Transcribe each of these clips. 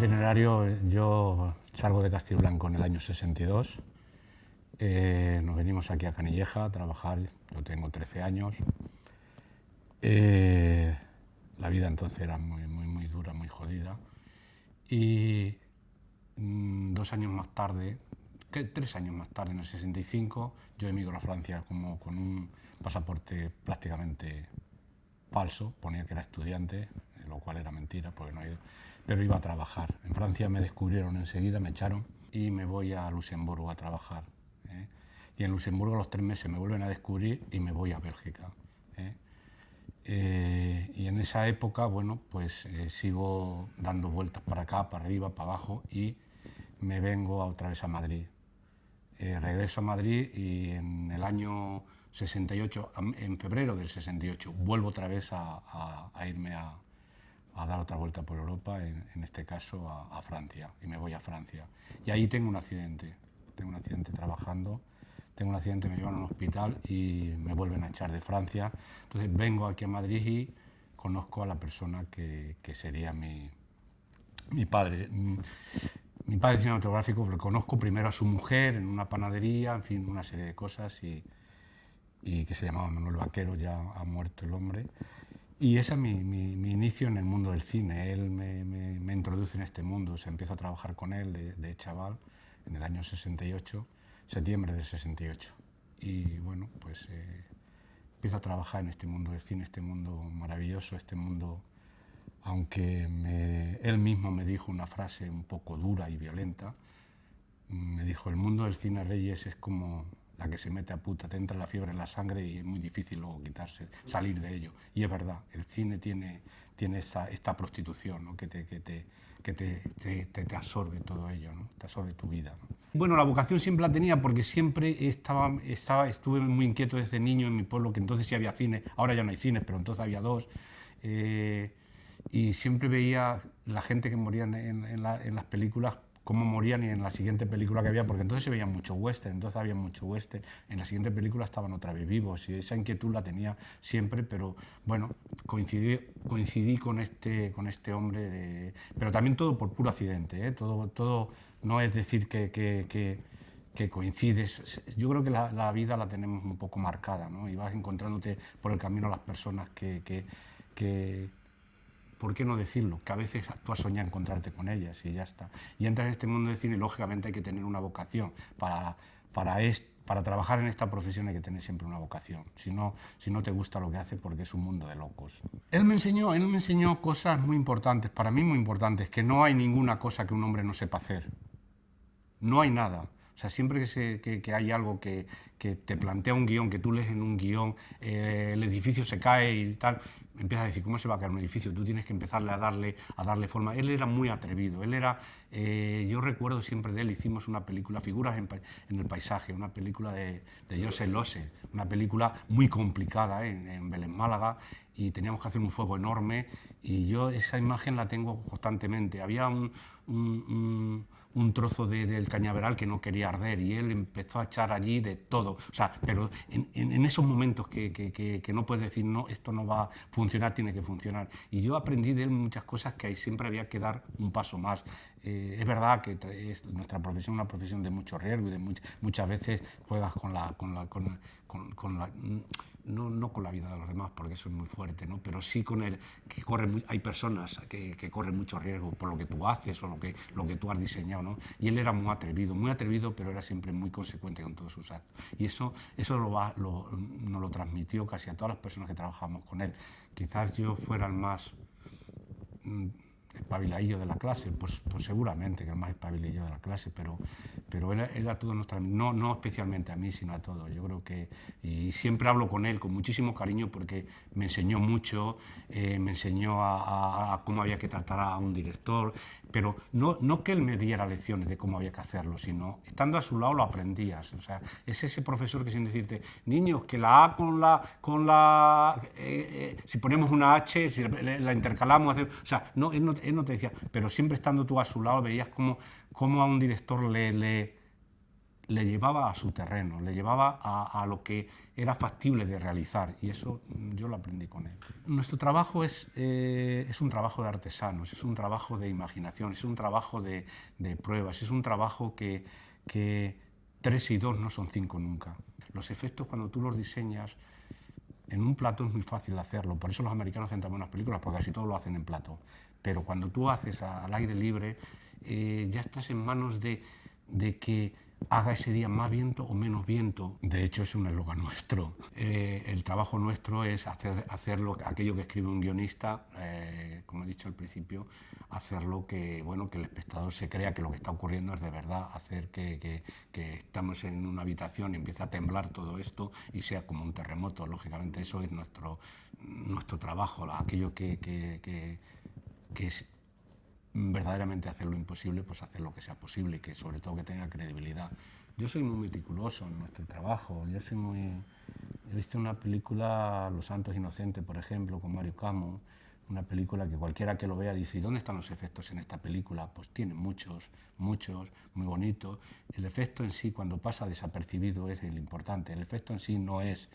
itinerario, yo salgo de Castillblanco en el año 62. Nos venimos aquí a Canilleja a trabajar. Yo tengo 13 años. La vida entonces era muy dura, muy jodida. Y 2 años más tarde, 3 años más tarde, en el 65, yo emigro a Francia como con un pasaporte prácticamente falso. Ponía que era estudiante, lo cual era mentira, porque no he ido, pero iba a trabajar. En Francia me descubrieron enseguida, me echaron y me voy a Luxemburgo a trabajar. Y en Luxemburgo a los 3 meses me vuelven a descubrir y me voy a Bélgica. Y en esa época, bueno, pues sigo dando vueltas para acá, para arriba, para abajo y me vengo otra vez a Madrid. Regreso a Madrid y en el año 68, en febrero del 68, vuelvo otra vez a irme a dar otra vuelta por Europa, en este caso a Francia, y me voy a Francia. Y ahí tengo un accidente trabajando, tengo un accidente, me llevan a un hospital y me vuelven a echar de Francia. Entonces vengo aquí a Madrid y conozco a la persona que sería mi padre. Mi padre es cinematográfico, pero conozco primero a su mujer en una panadería, en fin, una serie de cosas, y que se llamaba Manuel Vaquero, ya ha muerto el hombre. Y ese es mi inicio en el mundo del cine. Él me introduce en este mundo. Se empiezo a trabajar con él de chaval en el año 68, septiembre del 68. Y bueno, pues empiezo a trabajar en este mundo del cine, este mundo maravilloso, este mundo, aunque él mismo me dijo una frase un poco dura y violenta. Me dijo: el mundo del cine, Reyes, es como la que se mete a puta, te entra la fiebre en la sangre y es muy difícil luego salir de ello. Y es verdad, el cine tiene esta prostitución, ¿no? que te absorbe todo ello, ¿no? Te absorbe tu vida, ¿no? Bueno, la vocación siempre la tenía porque siempre estuve muy inquieto desde niño en mi pueblo, que entonces sí había cine, ahora ya no hay cine, pero entonces había dos. Y siempre veía la gente que moría en las películas, cómo morían, y en la siguiente película que había, porque entonces se veía mucho western, entonces había mucho western, en la siguiente película estaban otra vez vivos, y esa inquietud la tenía siempre, pero bueno, coincidí con este hombre, pero también todo por puro accidente, ¿eh? Todo no es decir que coincides. Yo creo que la vida la tenemos un poco marcada, ¿no? Y vas encontrándote por el camino a las personas ¿por qué no decirlo? Que a veces tú has soñado encontrarte con ellas y ya está. Y entras en este mundo de cine y lógicamente hay que tener una vocación. Para trabajar en esta profesión hay que tener siempre una vocación. Si no te gusta lo que hace, porque es un mundo de locos. Él me enseñó cosas muy importantes, para mí muy importantes, que no hay ninguna cosa que un hombre no sepa hacer. No hay nada. O sea, siempre que hay algo que te plantea un guión, que tú lees en un guión, el edificio se cae y tal, empiezas a decir: ¿cómo se va a caer un edificio? Tú tienes que empezarle a darle forma. Él era muy atrevido. Yo recuerdo siempre de él, hicimos una película, Figuras en el paisaje, una película de José Lose, una película muy complicada, en Belén, Málaga, y teníamos que hacer un fuego enorme, y yo esa imagen la tengo constantemente. Había un trozo del cañaveral que no quería arder y él empezó a echar allí de todo. O sea, pero en esos momentos que no puedes decir: no, esto no va a funcionar, tiene que funcionar. Y yo aprendí de él muchas cosas, que siempre había que dar un paso más. Es verdad que nuestra profesión es una profesión de mucho riesgo y muchas veces juegas no con la vida de los demás, porque eso es muy fuerte, ¿no? Pero sí hay personas que corren mucho riesgo por lo que tú haces o lo que tú has diseñado, ¿no? Y él era muy atrevido, pero era siempre muy consecuente con todos sus actos. Y eso nos lo transmitió casi a todas las personas que trabajamos con él. Quizás yo fuera el más espabiladillo de la clase, pues seguramente que el más espabiladillo de la clase, pero él era todo no especialmente a mí, sino a todos. Yo creo que, y siempre hablo con él con muchísimo cariño, porque me enseñó mucho, me enseñó a cómo había que tratar a un director, pero no que él me diera lecciones de cómo había que hacerlo, sino estando a su lado lo aprendías. O sea, es ese profesor que, sin decirte: niños, que la A si ponemos una H, si la intercalamos, o sea, él no te decía, pero siempre estando tú a su lado veías cómo a un director le le llevaba a su terreno, le llevaba a lo que era factible de realizar, y eso yo lo aprendí con él. Nuestro trabajo es un trabajo de artesanos, es un trabajo de imaginación, es un trabajo de pruebas, es un trabajo que 3 y 2 no son 5 nunca. Los efectos, cuando tú los diseñas, en un plato es muy fácil hacerlo, por eso los americanos hacen tan buenas películas, porque casi todo lo hacen en plato. Pero cuando tú haces al aire libre, ya estás en manos de que haga ese día más viento o menos viento. De hecho, es un eslogan nuestro. El trabajo nuestro es hacerlo, aquello que escribe un guionista, como he dicho al principio, hacerlo que, bueno, que el espectador se crea que lo que está ocurriendo es de verdad, hacer que estamos en una habitación y empiece a temblar todo esto y sea como un terremoto. Lógicamente, eso es nuestro trabajo, aquello que es verdaderamente hacer lo imposible, pues hacer lo que sea posible y que sobre todo que tenga credibilidad. Yo soy muy meticuloso en nuestro trabajo, he visto una película, Los Santos Inocentes, por ejemplo, con Mario Camo, una película que cualquiera que lo vea dice, ¿y dónde están los efectos en esta película? Pues tiene muchos, muy bonitos. El efecto en sí, cuando pasa desapercibido, es el importante. El efecto en sí no es,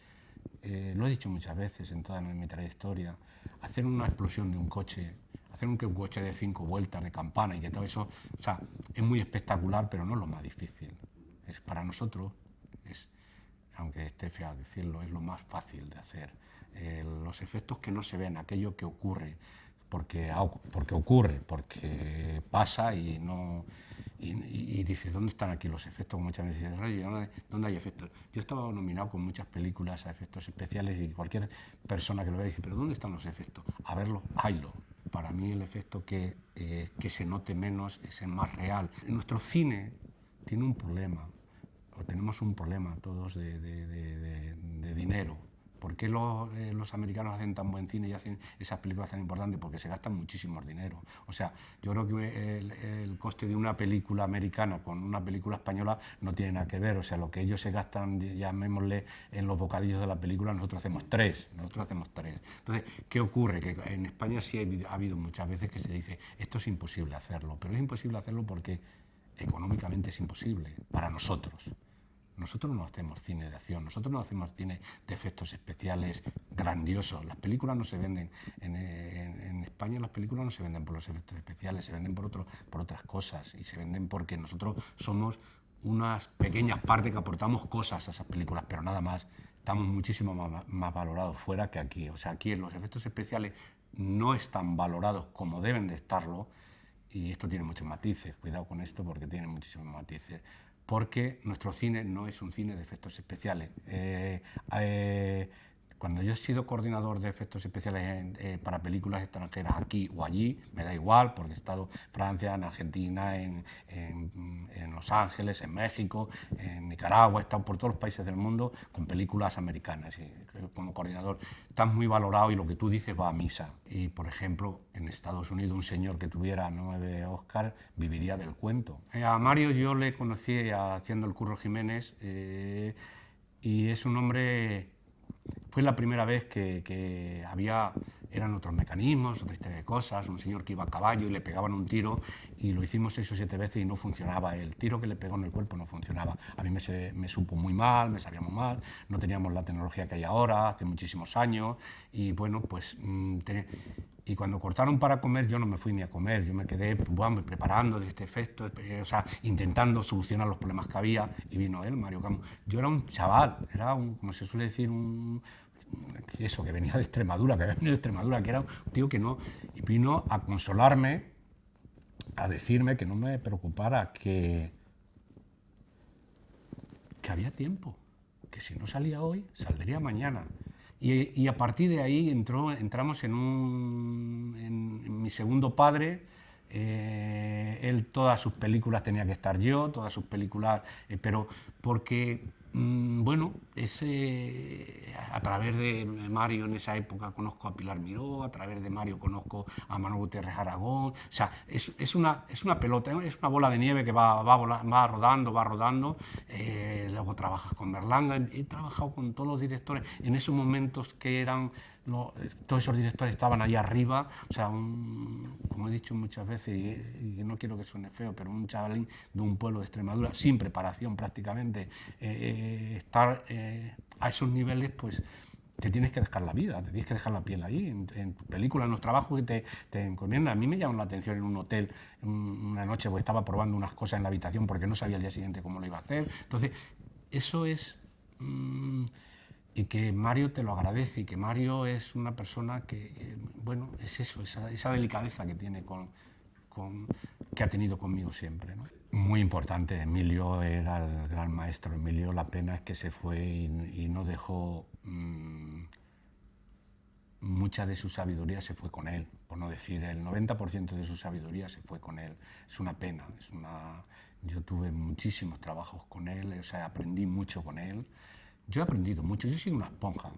lo he dicho muchas veces en toda mi trayectoria, hacer una explosión de un coche, hacer un coche de 5 vueltas de campana y que todo eso, o sea, es muy espectacular, pero no es lo más difícil. Para nosotros, aunque esté feo decirlo, es lo más fácil de hacer. Los efectos que no se ven, aquello que ocurre, porque ocurre, porque pasa y no... Y dice, ¿dónde están aquí los efectos? Muchas veces dicen, ¿dónde hay efectos? Yo estaba nominado con muchas películas a efectos especiales y cualquier persona que lo vea dice, ¿pero dónde están los efectos? A verlo, haylo. Para mí el efecto que se note menos es el más real. Nuestro cine tiene un problema, o tenemos un problema todos de dinero. ¿Por qué los americanos hacen tan buen cine y hacen esas películas tan importantes? Porque se gastan muchísimo dinero. O sea, yo creo que el coste de una película americana con una película española no tiene nada que ver. O sea, lo que ellos se gastan, llamémosle, en los bocadillos de la película, nosotros hacemos tres. Entonces, ¿qué ocurre? Que en España sí ha habido muchas veces que se dice, esto es imposible hacerlo. Pero es imposible hacerlo porque económicamente es imposible para nosotros. Nosotros no hacemos cine de acción, nosotros no hacemos cine de efectos especiales grandiosos. Las películas no se venden, en España las películas no se venden por los efectos especiales, se venden por otras cosas y se venden porque nosotros somos unas pequeñas partes que aportamos cosas a esas películas, pero nada más. Estamos muchísimo más valorados fuera que aquí. O sea, aquí los efectos especiales no están valorados como deben de estarlo y esto tiene muchos matices. Cuidado con esto porque tiene muchísimos matices. Porque nuestro cine no es un cine de efectos especiales. Cuando yo he sido coordinador de efectos especiales para películas extranjeras aquí o allí, me da igual, porque he estado en Francia, en Argentina, en Los Ángeles, en México, en Nicaragua, he estado por todos los países del mundo con películas americanas. Y como coordinador estás muy valorado y lo que tú dices va a misa. Y, por ejemplo, en Estados Unidos un señor que tuviera 9 Oscars viviría del cuento. A Mario yo le conocí haciendo el Curro Jiménez y es un hombre... Fue la primera vez que eran otros mecanismos, otra historia de cosas, un señor que iba a caballo y le pegaban un tiro y lo hicimos 6 o 7 veces y no funcionaba, el tiro que le pegó en el cuerpo no funcionaba. A mí me supo muy mal, me sabía muy mal, no teníamos la tecnología que hay ahora, hace muchísimos años y bueno, pues... Y cuando cortaron para comer, yo no me fui ni a comer, yo me quedé preparando este efecto, o sea, intentando solucionar los problemas que había, y vino él, Mario Camo. Yo era un chaval, como se suele decir, que venía de Extremadura, que era un tío que no... Y vino a consolarme, a decirme que no me preocupara, que había tiempo, que si no salía hoy, saldría mañana. Y a partir de ahí entramos en mi segundo padre. Él, todas sus películas tenía que estar yo, todas sus películas, pero porque Bueno, a través de Mario en esa época conozco a Pilar Miró, a través de Mario conozco a Manuel Gutiérrez Aragón. O sea, es una pelota, es una bola de nieve que va rodando. Luego trabajas con Berlanga. He trabajado con todos los directores en esos momentos que eran... todos esos directores estaban ahí arriba, o sea, como he dicho muchas veces, y no quiero que suene feo, pero un chavalín de un pueblo de Extremadura, sin preparación prácticamente, estar a esos niveles, pues te tienes que dejar la vida, te tienes que dejar la piel ahí, en películas, en los trabajos que te encomiendan. A mí me llamó la atención en un hotel una noche, porque estaba probando unas cosas en la habitación porque no sabía al día siguiente cómo lo iba a hacer. Entonces, eso es... y que Mario te lo agradece, y que Mario es una persona que, bueno, es eso, esa delicadeza que tiene que ha tenido conmigo siempre, ¿no? Muy importante, Emilio era el gran maestro. Emilio, la pena es que se fue y no dejó... mucha de su sabiduría se fue con él, por no decir el 90% de su sabiduría se fue con él. Es una pena, yo tuve muchísimos trabajos con él, o sea, aprendí mucho con él. Yo he aprendido mucho, yo he sido una esponja,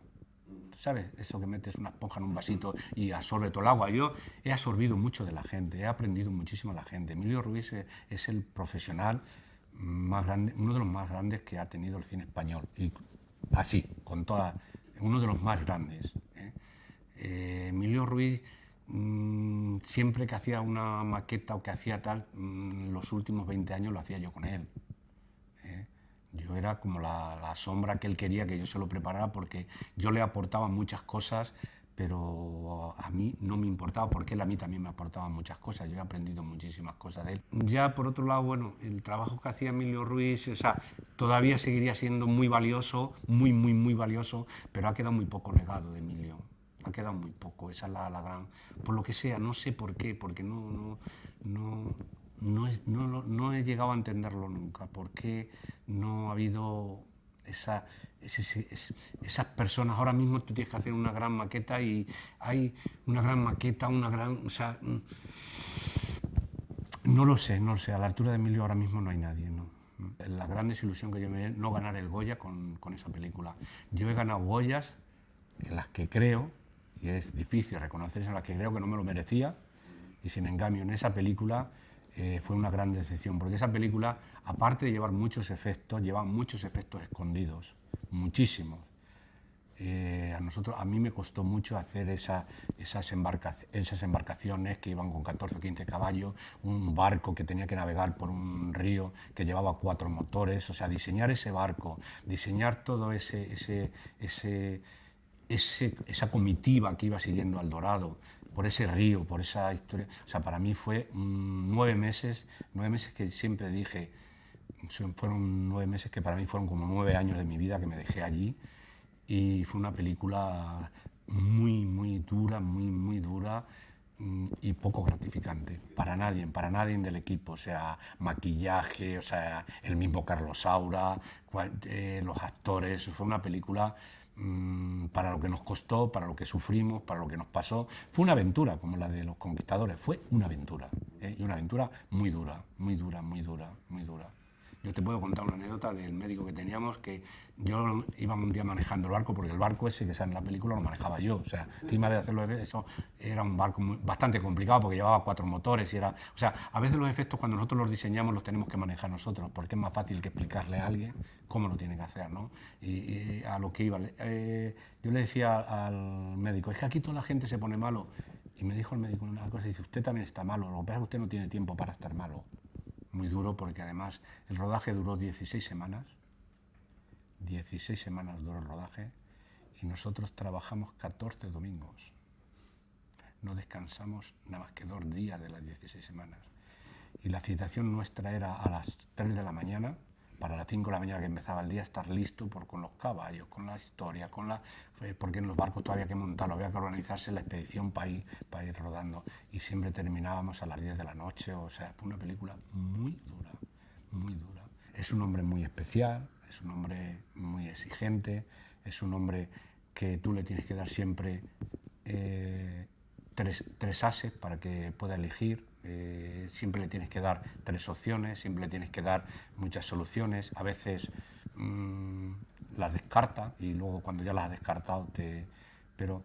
¿sabes? Eso que metes una esponja en un vasito y absorbe todo el agua. Yo he absorbido mucho de la gente, he aprendido muchísimo de la gente. Emilio Ruiz es el profesional más grande, uno de los más grandes que ha tenido el cine español. Y así, uno de los más grandes. Emilio Ruiz, siempre que hacía una maqueta o que hacía tal, los últimos 20 años lo hacía yo con él. Yo era como la sombra que él quería que yo se lo preparara, porque yo le aportaba muchas cosas, pero a mí no me importaba, porque él a mí también me aportaba muchas cosas. Yo he aprendido muchísimas cosas de él. Ya por otro lado, bueno, el trabajo que hacía Emilio Ruiz, o sea, todavía seguiría siendo muy valioso, muy valioso, pero ha quedado muy poco legado de Emilio. Ha quedado muy poco, esa es la gran... Por lo que sea, no sé por qué, porque no he llegado a entenderlo nunca, por qué no ha habido esas personas. Ahora mismo tú tienes que hacer una gran maqueta y hay una gran maqueta, o sea, no lo sé, a la altura de Emilio ahora mismo no hay nadie, ¿no? La gran desilusión que yo me no ganar el Goya con esa película. Yo he ganado Goyas en las que creo, y es difícil reconocer, en las que creo que no me lo merecía, y sin en cambio en esa película fue una gran decepción, porque esa película, aparte de llevar muchos efectos, lleva muchos efectos escondidos, muchísimos. A mí me costó mucho hacer esas embarcaciones que iban con 14 o 15 caballos, un barco que tenía que navegar por un río que llevaba 4 motores, o sea, diseñar ese barco, diseñar todo esa comitiva que iba siguiendo al Dorado, por ese río, por esa historia. O sea, para mí fue 9 meses que siempre dije, fueron 9 meses que para mí fueron como 9 años de mi vida que me dejé allí, y fue una película muy dura, muy dura, y poco gratificante para nadie del equipo, o sea, maquillaje, o sea, el mismo Carlos Saura, los actores. Fue una película para lo que nos costó, para lo que sufrimos, para lo que nos pasó. Fue una aventura como la de Los Conquistadores, fue una aventura, y una aventura muy dura. Yo te puedo contar una anécdota del médico que teníamos, que yo iba un día manejando el barco, porque el barco ese que sale en la película lo manejaba yo. O sea, encima de hacerlo, eso era un barco bastante complicado, porque llevaba 4 motores y era... O sea, a veces los efectos, cuando nosotros los diseñamos, los tenemos que manejar nosotros, porque es más fácil que explicarle a alguien cómo lo tiene que hacer, ¿no? Y a lo que iba, yo le decía al médico, es que aquí toda la gente se pone malo. Y me dijo el médico una cosa, dice, usted también está malo, lo que pasa es que usted no tiene tiempo para estar malo. Muy duro, porque además el rodaje duró 16 semanas. 16 semanas duró el rodaje, y nosotros trabajamos 14 domingos. No descansamos nada más que 2 días de las 16 semanas. Y la citación nuestra era a las 3 de la mañana, para las 5 de la mañana que empezaba el día, estar listo con los caballos, con la historia, porque en los barcos todavía había que montarlo, había que organizarse la expedición para ir rodando, y siempre terminábamos a las 10 de la noche. O sea, fue una película muy dura. Es un hombre muy especial, es un hombre muy exigente, es un hombre que tú le tienes que dar siempre 3 ases para que pueda elegir. Siempre le tienes que dar 3 opciones, siempre le tienes que dar muchas soluciones. A veces las descarta y luego cuando ya las has descartado Pero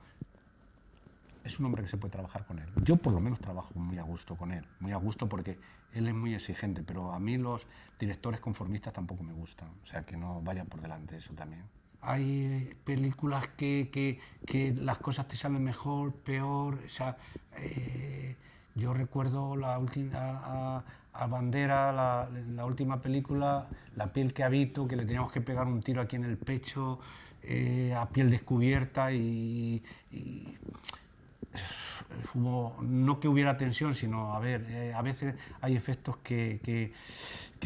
es un hombre que se puede trabajar con él. Yo por lo menos trabajo muy a gusto con él, muy a gusto porque él es muy exigente, pero a mí los directores conformistas tampoco me gustan, o sea, que no vaya por delante eso también. Hay películas que las cosas te salen mejor, peor, o sea, yo recuerdo la última a Bandera, la última película, La piel que habito, que le teníamos que pegar un tiro aquí en el pecho, a piel descubierta y no que hubiera tensión, sino, a ver, a veces hay efectos que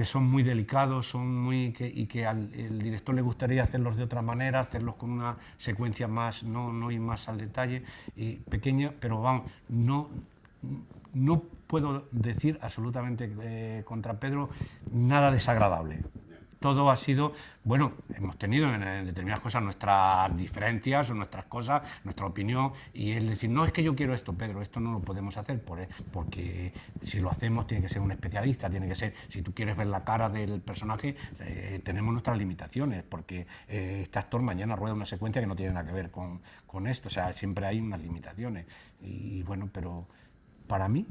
son muy delicados, y que el director le gustaría hacerlos de otra manera, hacerlos con una secuencia más, no ir más al detalle, y pequeña, pero vamos, no puedo decir absolutamente contra Pedro nada desagradable. Todo ha sido, bueno, hemos tenido en determinadas cosas nuestras diferencias o nuestras cosas, nuestra opinión, y es decir, no es que yo quiero esto, Pedro, esto no lo podemos hacer, porque si lo hacemos tiene que ser un especialista, tiene que ser, si tú quieres ver la cara del personaje, tenemos nuestras limitaciones, porque este actor mañana rueda una secuencia que no tiene nada que ver con esto, o sea, siempre hay unas limitaciones, y bueno, pero para mí,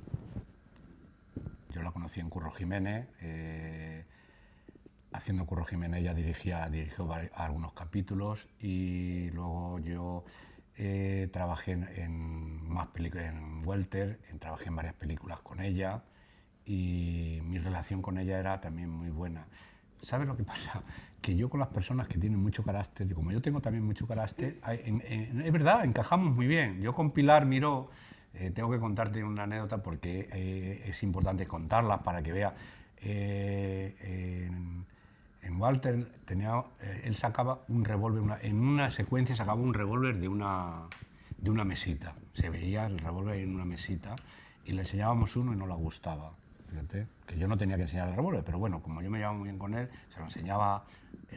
yo la conocí en Curro Jiménez, haciendo Curro Jiménez ella dirigió algunos capítulos y luego yo trabajé en más películas, en Welter, trabajé en varias películas con ella y mi relación con ella era también muy buena. ¿Sabes lo que pasa? Que yo con las personas que tienen mucho carácter, y como yo tengo también mucho carácter, es verdad, encajamos muy bien. Yo con Pilar Miró, tengo que contarte una anécdota porque es importante contarla para que vea. En Walter él sacaba un revólver, en una secuencia sacaba un revólver de una mesita. Se veía el revólver en una mesita y le enseñábamos uno y no le gustaba. Fíjate, que yo no tenía que enseñar el revólver, pero bueno, como yo me llevaba muy bien con él, se lo enseñaba,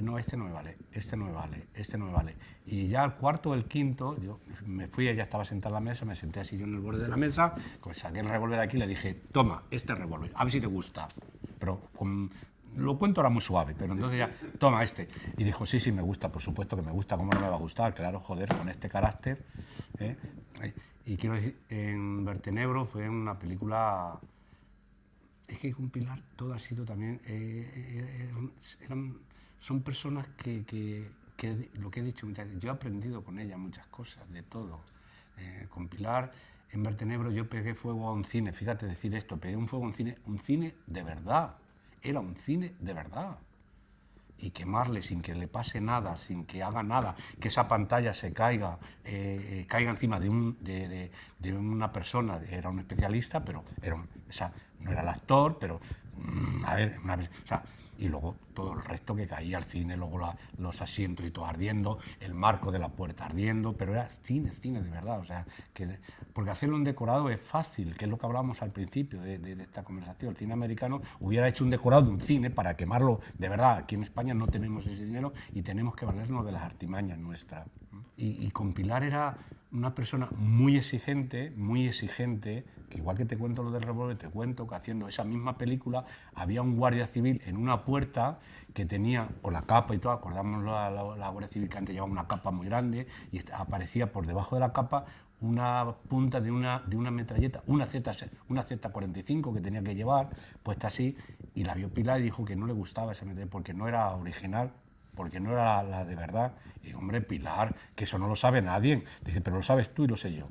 no, este no me vale, este no me vale, este no me vale. Y ya al cuarto o el quinto, yo me fui, ella estaba sentada en la mesa, me senté así yo en el borde de la mesa, pues saqué el revólver de aquí y le dije, toma, este revólver, a ver si te gusta. Pero lo cuento ahora muy suave, pero entonces ya, toma este. Y dijo, sí, sí, me gusta, por supuesto que me gusta, ¿cómo no me va a gustar? Claro, joder, con este carácter. Y quiero decir, en Vertenebro fue una película. Es que con Pilar todo ha sido también. Son personas que lo que he dicho muchas veces, yo he aprendido con ella muchas cosas, de todo. Con Pilar, en Vertenebro, yo pegué fuego a un cine, fíjate decir esto, pegué un fuego a un cine de verdad. Era un cine de verdad. Y quemarle sin que le pase nada, sin que haga nada, que esa pantalla se caiga encima de una persona, era un especialista, pero no era el actor, pero a ver, y luego todo el resto que caía al cine, luego los asientos y todo ardiendo, el marco de la puerta ardiendo, pero era cine de verdad, o sea, porque hacerlo en decorado es fácil, que es lo que hablábamos al principio de esta conversación. El cine americano hubiera hecho un decorado de un cine para quemarlo de verdad. Aquí en España no tenemos ese dinero y tenemos que valernos de las artimañas nuestras. Y con Pilar era una persona muy exigente, que igual que te cuento lo del revólver, te cuento que haciendo esa misma película había un guardia civil en una puerta que tenía, con la capa y todo, acordamos la Guardia Civil que antes llevaba una capa muy grande y aparecía por debajo de la capa una punta de una metralleta, una Z45 que tenía que llevar, puesta así, y la vio Pilar y dijo que no le gustaba esa metralleta porque no era original, porque no era la de verdad. Y hombre, Pilar, que eso no lo sabe nadie. Dice, pero lo sabes tú y lo sé yo.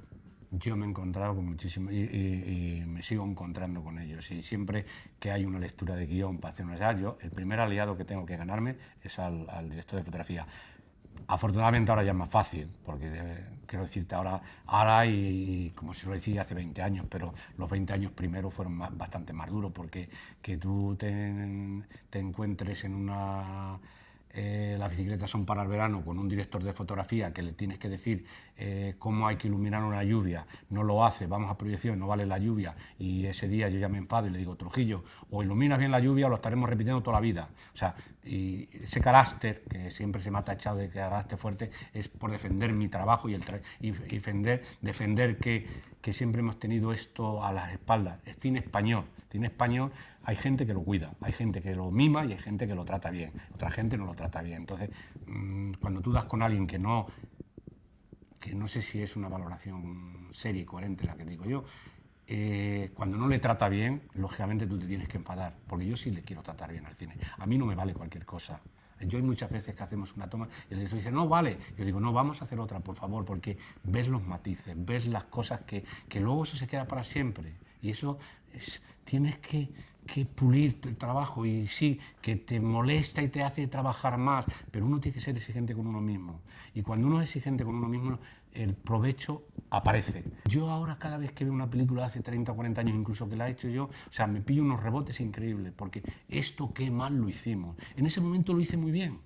Yo me he encontrado con muchísimos y me sigo encontrando con ellos. Y siempre que hay una lectura de guión para hacer un ensayo, el primer aliado que tengo que ganarme es al director de fotografía. Afortunadamente ahora ya es más fácil, porque quiero decirte ahora y como se lo decía hace 20 años, pero los 20 años primero fueron bastante más duros, porque que tú te encuentres en una... las bicicletas son para el verano, con un director de fotografía que le tienes que decir cómo hay que iluminar una lluvia, no lo hace, vamos a proyección, no vale la lluvia, y ese día yo ya me enfado y le digo, Trujillo, o iluminas bien la lluvia o lo estaremos repitiendo toda la vida. O sea, y ese carácter, que siempre se me ha tachado de carácter fuerte, es por defender mi trabajo y defender que que siempre hemos tenido esto a las espaldas. Es cine español. Cine español hay gente que lo cuida, hay gente que lo mima y hay gente que lo trata bien. Otra gente no lo trata bien. Entonces, cuando tú das con alguien que no sé si es una valoración seria y coherente la que digo yo, cuando no le trata bien, lógicamente tú te tienes que enfadar, porque yo sí le quiero tratar bien al cine. A mí no me vale cualquier cosa. Yo hay muchas veces que hacemos una toma y el director dice, no vale. Yo digo, no, vamos a hacer otra, por favor, porque ves los matices, ves las cosas que luego eso se queda para siempre. Y eso tienes que pulir el trabajo, y sí, que te molesta y te hace trabajar más, pero uno tiene que ser exigente con uno mismo. Y cuando uno es exigente con uno mismo, el provecho aparece. Yo ahora cada vez que veo una película de hace 30 o 40 años incluso que la he hecho yo, o sea, me pillo unos rebotes increíbles, porque esto qué mal lo hicimos. En ese momento lo hice muy bien,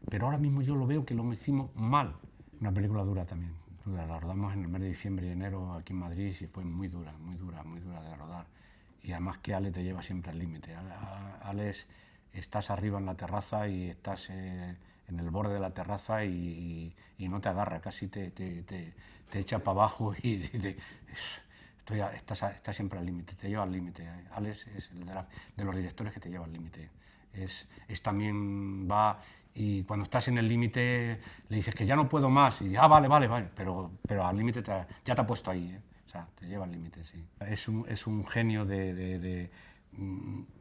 pero ahora mismo yo lo veo que lo hicimos mal. Una película dura también, dura. La rodamos en el mes de diciembre y enero aquí en Madrid y fue muy dura, muy dura, muy dura de rodar. Y además que Ale te lleva siempre al límite. Ale estás arriba en la terraza y estás en el borde de la terraza y no te agarra, casi te echa para abajo y dice, estás siempre al límite, te lleva al límite. Ale es el de los directores que te lleva al límite. Es también va, y cuando estás en el límite le dices que ya no puedo más y dice, vale, pero al límite ya te ha puesto ahí, O sea, te lleva al límite, sí. Es un genio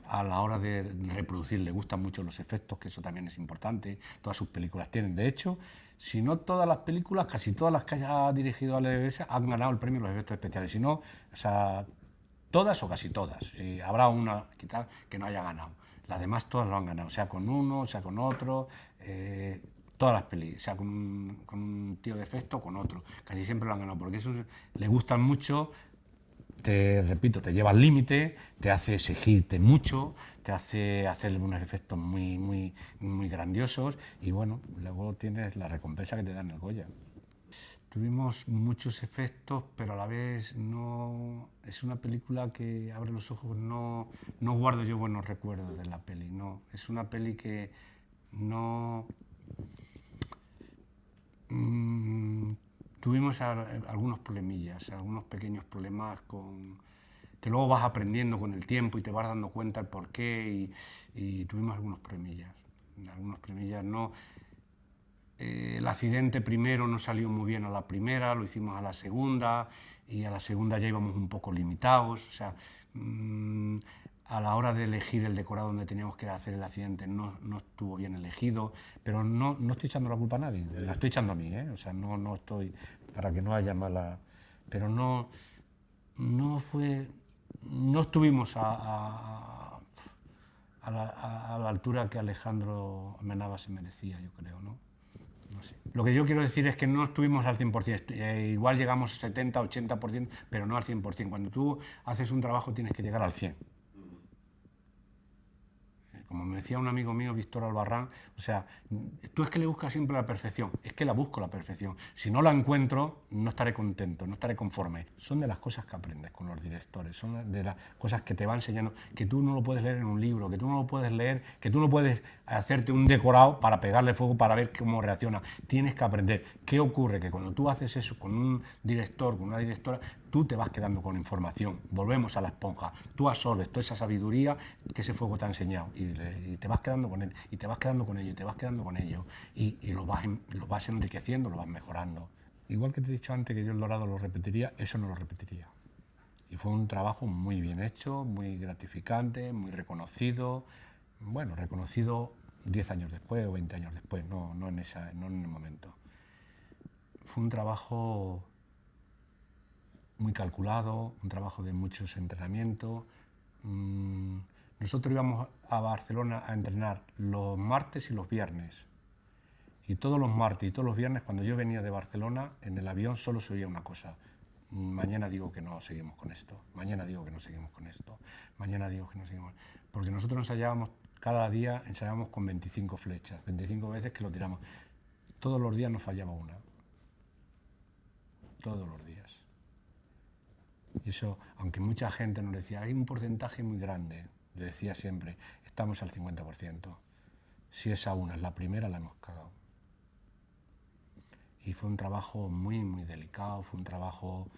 a la hora de reproducir, le gustan mucho los efectos, que eso también es importante. Todas sus películas tienen. De hecho, si no todas las películas, casi todas las que haya dirigido a la iglesia han ganado el premio de los efectos especiales. Si no, o sea, todas o casi todas. Si habrá una quizás que no haya ganado. Las demás todas lo han ganado, sea con uno, sea con otro. Todas las pelis, sea con un tío de efecto o con otro. Casi siempre lo han ganado, porque eso le gustan mucho. Te repito, te lleva al límite, te hace exigirte mucho, te hace hacer unos efectos muy, muy, muy grandiosos y bueno, luego tienes la recompensa que te dan el Goya. Tuvimos muchos efectos, pero a la vez no... Es una película que abre los ojos, no guardo yo buenos recuerdos de la peli, no. Es una peli que no... Tuvimos algunos problemillas, algunos pequeños problemas que luego vas aprendiendo con el tiempo y te vas dando cuenta el porqué y tuvimos algunos problemillas. No. El accidente primero no salió muy bien a la primera, lo hicimos a la segunda y a la segunda ya íbamos un poco limitados. O sea, a la hora de elegir el decorado donde teníamos que hacer el accidente no estuvo bien elegido, pero no estoy echando la culpa a nadie, la estoy echando a mí, O sea, no estoy, para que no haya mala... Pero no estuvimos a la altura que Alejandro Amenábar se merecía, yo creo, ¿no? No sé. Lo que yo quiero decir es que no estuvimos al 100%, igual llegamos al 70, 80%, pero no al 100%. Cuando tú haces un trabajo tienes que llegar al 100%. Como me decía un amigo mío, Víctor Albarrán, o sea, tú es que le buscas siempre la perfección, es que la busco la perfección. Si no la encuentro, no estaré contento, no estaré conforme. Son de las cosas que aprendes con los directores, son de las cosas que te va enseñando, que tú no lo puedes leer en un libro, que tú no lo puedes leer, que tú no puedes hacerte un decorado para pegarle fuego para ver cómo reacciona. Tienes que aprender. ¿Qué ocurre? Que cuando tú haces eso con un director, con una directora, tú te vas quedando con información. Volvemos a la esponja. Tú absorbes toda esa sabiduría que ese fuego te ha enseñado y te vas quedando con él, y te vas quedando con ello, y te vas quedando con ello, y lo vas enriqueciendo, lo vas mejorando. Igual que te he dicho antes que yo El Dorado lo repetiría, eso no lo repetiría. Y fue un trabajo muy bien hecho, muy gratificante, muy reconocido. Bueno, reconocido 10 años después o 20 años después, no en el momento. Fue un trabajo muy calculado, un trabajo de muchos entrenamientos. Nosotros íbamos a Barcelona a entrenar los martes y los viernes. Y todos los martes y todos los viernes, cuando yo venía de Barcelona, en el avión solo se oía una cosa. Mañana digo que no seguimos con esto. Mañana digo que no seguimos con esto. Mañana digo que no seguimos. Porque nosotros ensayábamos, cada día ensayábamos con 25 flechas, 25 veces que lo tiramos. Todos los días nos fallaba una. Todos los días. Y eso, aunque mucha gente nos decía, hay un porcentaje muy grande, yo decía siempre, estamos al 50%. Si esa una es la primera, la hemos cagado. Y fue un trabajo muy, muy delicado, fue un trabajo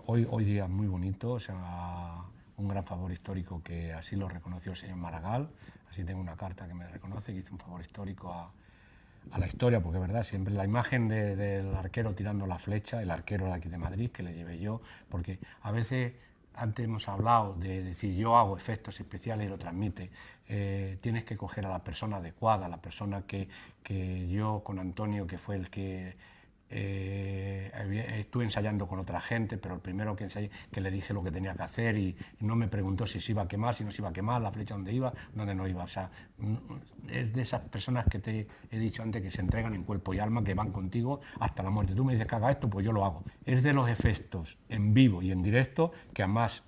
hoy día muy bonito, o sea, un gran favor histórico que así lo reconoció el señor Maragall. Así tengo una carta que me reconoce que hizo un favor histórico a la historia, porque es verdad, siempre la imagen del arquero tirando la flecha, el arquero de aquí de Madrid, que le llevé yo, porque a veces, antes hemos hablado de decir yo hago efectos especiales y lo transmite, tienes que coger a la persona adecuada, a la persona que yo con Antonio, que fue el que estuve ensayando con otra gente, pero el primero que ensayé, que le dije lo que tenía que hacer y no me preguntó si se iba a quemar, si no se iba a quemar, la flecha dónde iba, dónde no iba. O sea, es de esas personas que te he dicho antes que se entregan en cuerpo y alma, que van contigo hasta la muerte. Tú me dices que haga esto, pues yo lo hago. Es de los efectos en vivo y en directo que a más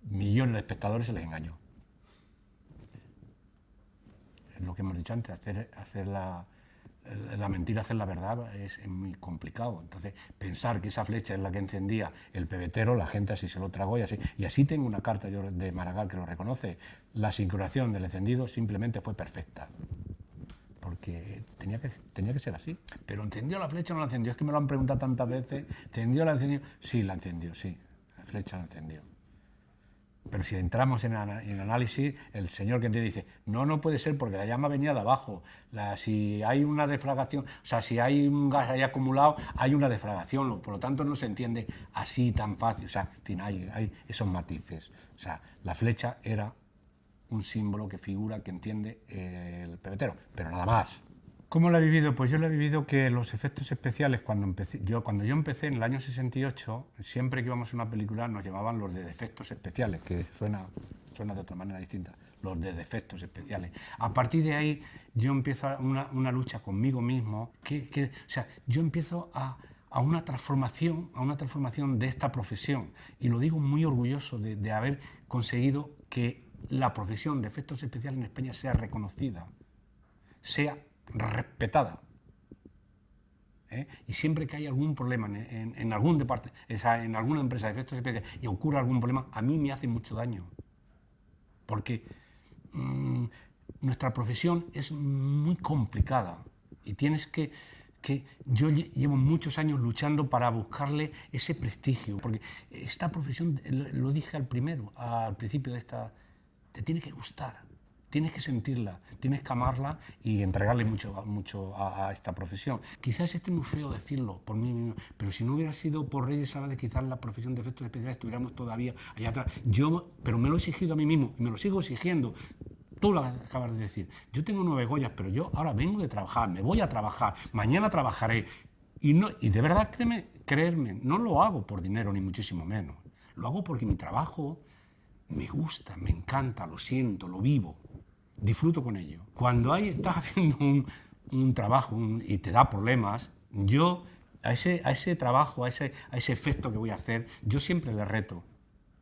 millones de espectadores se les engañó. Es lo que hemos dicho antes, hacer la mentira, hacer la verdad es muy complicado. Entonces, pensar que esa flecha es la que encendía el pebetero, la gente así se lo tragó y así tengo una carta yo de Maragall que lo reconoce. La sincronización del encendido simplemente fue perfecta, porque tenía que ser así. Pero ¿encendió la flecha o no la encendió? Es que me lo han preguntado tantas veces. ¿Encendió o la encendió? Sí, la encendió, sí. La flecha la encendió. Pero si entramos en análisis, el señor que te dice, no puede ser porque la llama venía de abajo. Si hay una defragación, o sea, si hay un gas ahí acumulado, hay una defragación, por lo tanto no se entiende así tan fácil. O sea, en fin, hay esos matices. O sea, la flecha era un símbolo que figura, que entiende el pebetero, pero nada más. ¿Cómo lo he vivido? Pues yo lo he vivido que los efectos especiales, cuando yo empecé en el año 68, siempre que íbamos a una película nos llamaban los de efectos especiales, que suena de otra manera distinta, los de efectos especiales. A partir de ahí yo empiezo una lucha conmigo mismo, o sea, yo empiezo a una transformación de esta profesión, y lo digo muy orgulloso de haber conseguido que la profesión de efectos especiales en España sea reconocida, sea respetada. Y siempre que hay algún problema en algún departamento, en alguna empresa de efectos especiales y ocurre algún problema, a mí me hace mucho daño. Porque nuestra profesión es muy complicada y tienes que yo llevo muchos años luchando para buscarle ese prestigio, porque esta profesión, lo dije al principio de esta, te tiene que gustar. Tienes que sentirla, tienes que amarla y entregarle mucho a esta profesión. Quizás esté muy feo decirlo por mí mismo, pero si no hubiera sido por Reyes Sábades, quizás la profesión de efectos especiales estuviéramos todavía allá atrás. Pero me lo he exigido a mí mismo y me lo sigo exigiendo. Tú lo acabas de decir. Yo tengo 9 Goyas, pero yo ahora vengo de trabajar, me voy a trabajar, mañana trabajaré. Y de verdad, creerme, no lo hago por dinero ni muchísimo menos. Lo hago porque mi trabajo me gusta, me encanta, lo siento, lo vivo. Disfruto con ello. Cuando estás haciendo un trabajo y te da problemas, yo a ese trabajo, a ese efecto que voy a hacer, yo siempre le reto.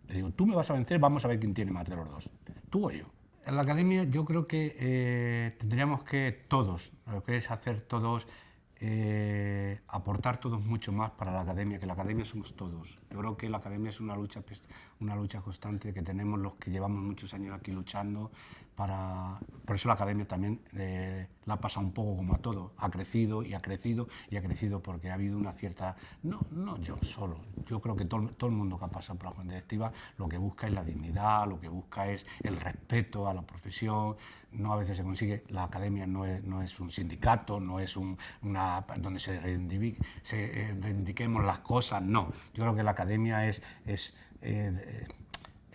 Le digo, tú me vas a vencer, vamos a ver quién tiene más de los dos, tú o yo. En la academia yo creo que tendríamos que todos, lo que es hacer todos, aportar todos mucho más para la academia, que la academia somos todos. Yo creo que la academia es una lucha constante que tenemos los que llevamos muchos años aquí luchando. Por eso la academia también la ha pasado un poco como a todo, ha crecido y ha crecido y ha crecido porque ha habido una cierta, no yo solo, yo creo que todo el mundo que ha pasado por la junta directiva lo que busca es la dignidad, lo que busca es el respeto a la profesión. No a veces se consigue, la academia no es un sindicato, no es una donde se reivindiquemos las cosas, no. Yo creo que la academia es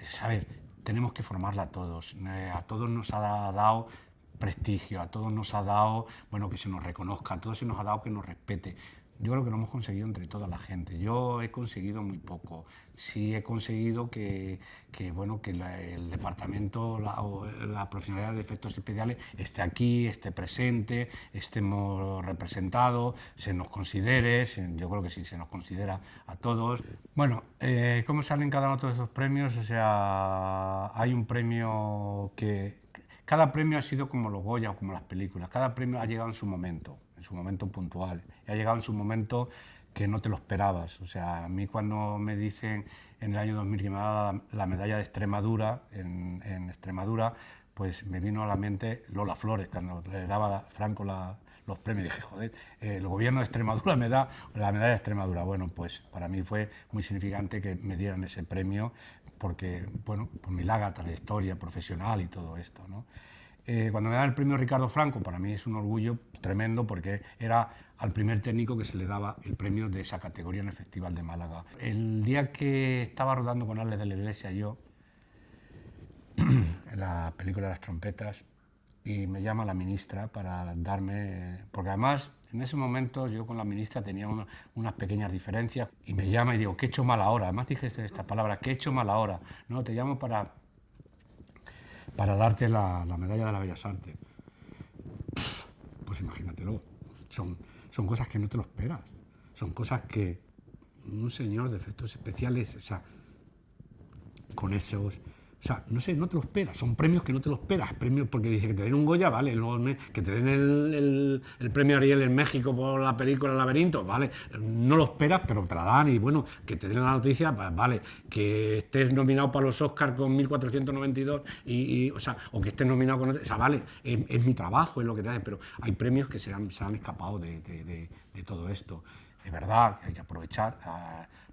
saber. Tenemos que formarla a todos nos ha dado prestigio, a todos nos ha dado, bueno, que se nos reconozca, a todos se nos ha dado que nos respete. Yo creo que lo hemos conseguido entre toda la gente. Yo he conseguido muy poco. Sí he conseguido que el departamento, la profesionalidad de efectos especiales esté aquí, esté presente, estemos representados, se nos considere, yo creo que sí se nos considera a todos. Bueno, ¿cómo salen cada uno de esos premios? O sea, hay un premio cada premio ha sido como los Goya o como las películas. Cada premio ha llegado en su momento puntual. Y ha llegado en su momento que no te lo esperabas. O sea, a mí cuando me dicen en el año 2000 que me daba la medalla de Extremadura, en Extremadura, pues me vino a la mente Lola Flores, cuando le daba Franco la los premios. Dije, joder, el gobierno de Extremadura me da la medalla de Extremadura. Bueno, pues para mí fue muy significante que me dieran ese premio porque, bueno, por mi larga trayectoria profesional y todo esto, ¿no? Cuando me dan el premio Ricardo Franco, para mí es un orgullo tremendo porque era al primer técnico que se le daba el premio de esa categoría en el Festival de Málaga. El día que estaba rodando con Alex de la Iglesia yo, en la película Las trompetas, y me llama la ministra para darme... Porque además, en ese momento yo con la ministra tenía unas pequeñas diferencias, y me llama y digo, ¿qué he hecho mal ahora? Además dije esta palabra, ¿qué he hecho mal ahora? No, te llamo para darte la medalla de las Bellas Artes. Pues imagínatelo, son cosas que no te lo esperas, son cosas que un señor de efectos especiales, o sea, con esos... O sea, no sé, no te lo esperas, son premios que no te lo esperas, premios porque dice que te den un Goya, vale, que te den el premio Ariel en México por la película El Laberinto, vale, no lo esperas, pero te la dan y bueno, que te den la noticia, pues, vale, que estés nominado para los Oscars con 1492 o sea, o que estés nominado con... O sea, vale, es mi trabajo, es lo que te hace, pero hay premios que se han escapado de todo esto. Es verdad que hay que aprovechar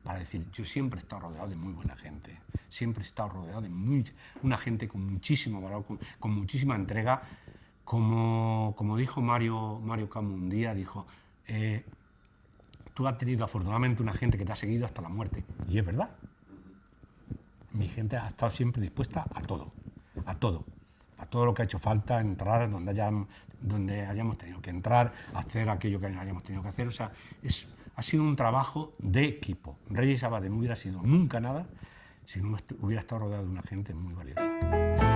para decir, yo siempre he estado rodeado de muy buena gente, siempre he estado rodeado de una gente con muchísimo valor, con muchísima entrega, como dijo Mario Camus un día, dijo, tú has tenido afortunadamente una gente que te ha seguido hasta la muerte, y es verdad, mi gente ha estado siempre dispuesta a todo lo que ha hecho falta, entrar donde hayamos tenido que entrar, hacer aquello que hayamos tenido que hacer. O sea, ha sido un trabajo de equipo. Reyes Abade no hubiera sido nunca nada si no hubiera estado rodeado de una gente muy valiosa.